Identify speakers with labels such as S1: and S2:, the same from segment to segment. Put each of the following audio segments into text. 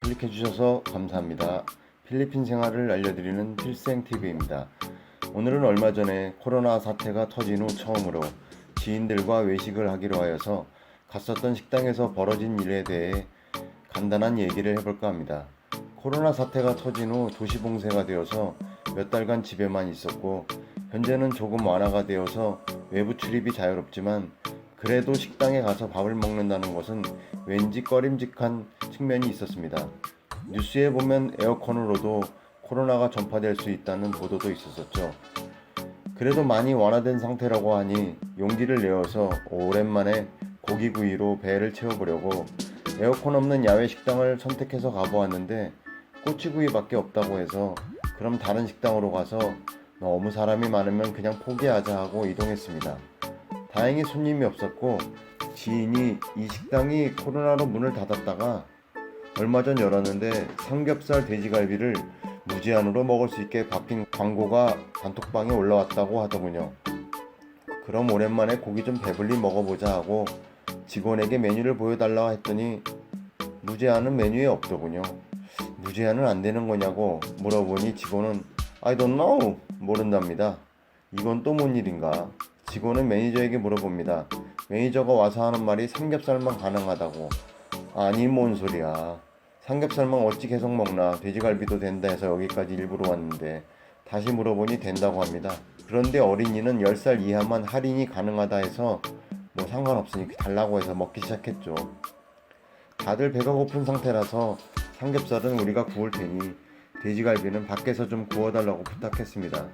S1: 클릭해주셔서 감사합니다. 필리핀 생활을 알려드리는 필생TV입니다. 오늘은 얼마 전에 코로나 사태가 터진 후 처음으로 지인들과 외식을 하기로 하여서 갔었던 식당에서 벌어진 일에 대해 간단한 얘기를 해볼까 합니다. 코로나 사태가 터진 후 도시 봉쇄가 되어서 몇 달간 집에만 있었고 현재는 조금 완화가 되어서 외부 출입이 자유롭지만 그래도 식당에 가서 밥을 먹는다는 것은 왠지 꺼림직한 측면이 있었습니다. 뉴스에 보면 에어컨으로도 코로나가 전파될 수 있다는 보도도 있었었죠. 그래도 많이 완화된 상태라고 하니 용기를 내어서 오랜만에 고기구이로 배를 채워보려고 에어컨 없는 야외 식당을 선택해서 가보았는데 꼬치구이밖에 없다고 해서 그럼 다른 식당으로 가서 너무 사람이 많으면 그냥 포기하자 하고 이동했습니다. 다행히 손님이 없었고 지인이 이 식당이 코로나로 문을 닫았다가 얼마 전 열었는데 삼겹살 돼지갈비를 무제한으로 먹을 수 있게 바뀐 광고가 단톡방에 올라왔다고 하더군요. 그럼 오랜만에 고기 좀 배불리 먹어보자 하고 직원에게 메뉴를 보여달라고 했더니 무제한은 메뉴에 없더군요. 무제한은 안 되는 거냐고 물어보니 직원은 I don't know 모른답니다. 이건 또 뭔 일인가? 직원은 매니저에게 물어봅니다. 매니저가 와서 하는 말이 삼겹살만 가능하다고. 아니 뭔 소리야. 삼겹살만 어찌 계속 먹나. 돼지갈비도 된다 해서 여기까지 일부러 왔는데 다시 물어보니 된다고 합니다. 그런데 어린이는 10살 이하만 할인이 가능하다 해서 뭐 상관없으니 달라고 해서 먹기 시작했죠. 다들 배가 고픈 상태라서 삼겹살은 우리가 구울 테니 돼지갈비는 밖에서 좀 구워달라고 부탁했습니다.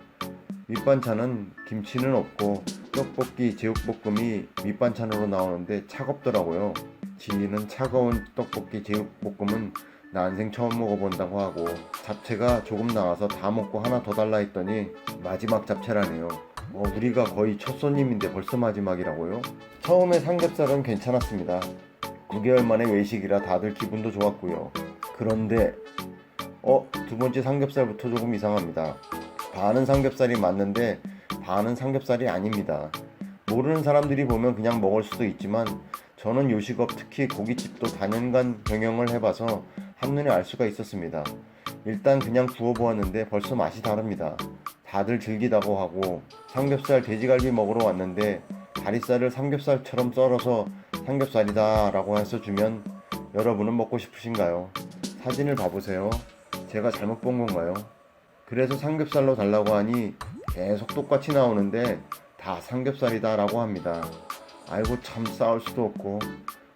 S1: 밑반찬은 김치는 없고 떡볶이, 제육볶음이 밑반찬으로 나오는데 차갑더라고요. 지인은 차가운 떡볶이, 제육볶음은 난생 처음 먹어본다고 하고 잡채가 조금 나와서 다 먹고 하나 더 달라 했더니 마지막 잡채라네요. 우리가 거의 첫 손님인데 벌써 마지막이라고요? 처음에 삼겹살은 괜찮았습니다. 9개월 만에 외식이라 다들 기분도 좋았고요. 그런데 두 번째 삼겹살부터 조금 이상합니다. 반은 삼겹살이 맞는데 반은 삼겹살이 아닙니다. 모르는 사람들이 보면 그냥 먹을 수도 있지만 저는 요식업 특히 고깃집도 다년간 경영을 해봐서 한눈에 알 수가 있었습니다. 일단 그냥 구워보았는데 벌써 맛이 다릅니다. 다들 즐기다고 하고 삼겹살 돼지갈비 먹으러 왔는데 다리살을 삼겹살처럼 썰어서 삼겹살이다 라고 해서 주면 여러분은 먹고 싶으신가요? 사진을 봐보세요. 제가 잘못 본 건가요? 그래서 삼겹살로 달라고 하니 계속 똑같이 나오는데 다 삼겹살이다 라고 합니다. 아이고 참 싸울 수도 없고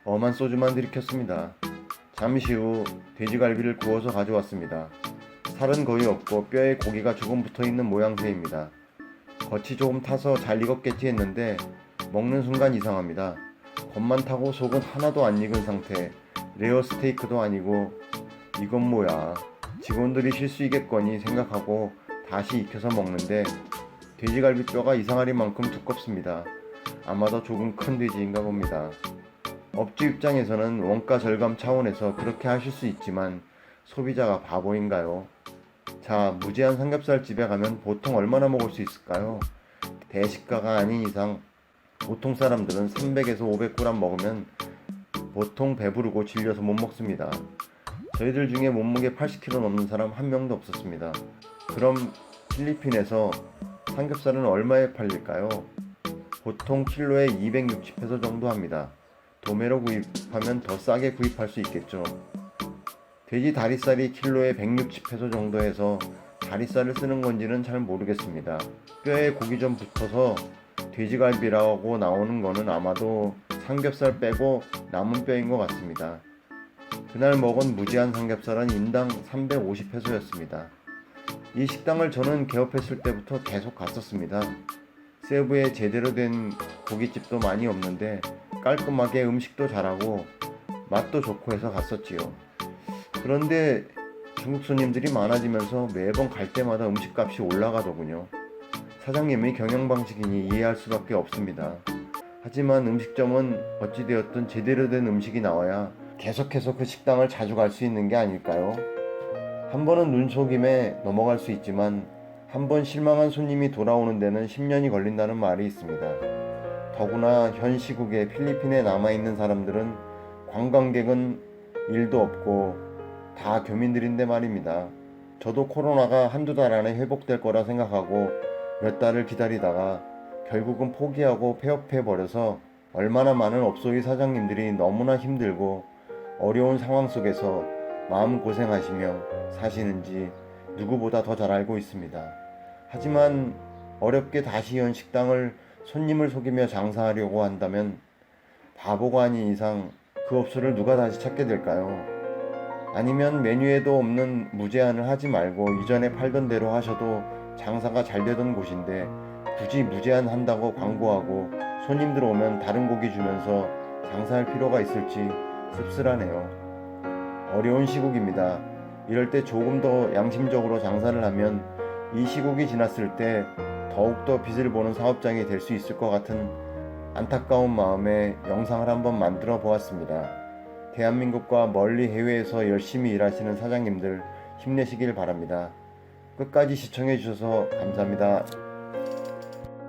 S1: 엄한 소주만 들이켰습니다. 잠시 후 돼지갈비를 구워서 가져왔습니다. 살은 거의 없고 뼈에 고기가 조금 붙어있는 모양새입니다. 겉이 조금 타서 잘 익었겠지 했는데 먹는 순간 이상합니다. 겉만 타고 속은 하나도 안 익은 상태. 레어 스테이크도 아니고 이건 뭐야. 직원들이 실수이겠거니 생각하고 다시 익혀서 먹는데 돼지갈비 뼈가 이상하리만큼 두껍습니다. 아마도 조금 큰 돼지인가 봅니다. 업주 입장에서는 원가 절감 차원에서 그렇게 하실 수 있지만 소비자가 바보인가요? 자, 무제한 삼겹살 집에 가면 보통 얼마나 먹을 수 있을까요? 대식가가 아닌 이상 보통 사람들은 300에서 500g 먹으면 보통 배부르고 질려서 못 먹습니다. 저희들 중에 몸무게 80kg 넘는 사람 한 명도 없었습니다. 그럼 필리핀에서 삼겹살은 얼마에 팔릴까요? 보통 킬로에 260페소 정도 합니다. 도매로 구입하면 더 싸게 구입할 수 있겠죠. 돼지 다리살이 킬로에 160페소 정도 해서 다리살을 쓰는 건지는 잘 모르겠습니다. 뼈에 고기 좀 붙어서 돼지갈비라고 나오는 거는 아마도 삼겹살 빼고 남은 뼈인 것 같습니다. 그날 먹은 무제한 삼겹살은 인당 350페소였습니다. 이 식당을 저는 개업했을 때부터 계속 갔었습니다. 세부에 제대로 된 고깃집도 많이 없는데 깔끔하게 음식도 잘하고 맛도 좋고 해서 갔었지요. 그런데 중국 손님들이 많아지면서 매번 갈 때마다 음식값이 올라가더군요. 사장님의 경영방식이니 이해할 수밖에 없습니다. 하지만 음식점은 어찌되었든 제대로 된 음식이 나와야 계속해서 그 식당을 자주 갈 수 있는 게 아닐까요? 한 번은 눈속임에 넘어갈 수 있지만 한 번 실망한 손님이 돌아오는 데는 10년이 걸린다는 말이 있습니다. 더구나 현 시국에 필리핀에 남아있는 사람들은 관광객은 일도 없고 다 교민들인데 말입니다. 저도 코로나가 한두 달 안에 회복될 거라 생각하고 몇 달을 기다리다가 결국은 포기하고 폐업해버려서 얼마나 많은 업소의 사장님들이 너무나 힘들고 어려운 상황 속에서 마음고생하시며 사시는지 누구보다 더 잘 알고 있습니다. 하지만 어렵게 다시 연 식당을 손님을 속이며 장사하려고 한다면 바보가 아닌 이상 그 업소를 누가 다시 찾게 될까요? 아니면 메뉴에도 없는 무제한을 하지 말고 이전에 팔던 대로 하셔도 장사가 잘 되던 곳인데 굳이 무제한 한다고 광고하고 손님들 오면 다른 고기 주면서 장사할 필요가 있을지 씁쓸하네요. 어려운 시국입니다. 이럴 때 조금 더 양심적으로 장사를 하면 이 시국이 지났을 때 더욱더 빛을 보는 사업장이 될 수 있을 것 같은 안타까운 마음에 영상을 한번 만들어 보았습니다. 대한민국과 멀리 해외에서 열심히 일하시는 사장님들 힘내시길 바랍니다. 끝까지 시청해 주셔서 감사합니다.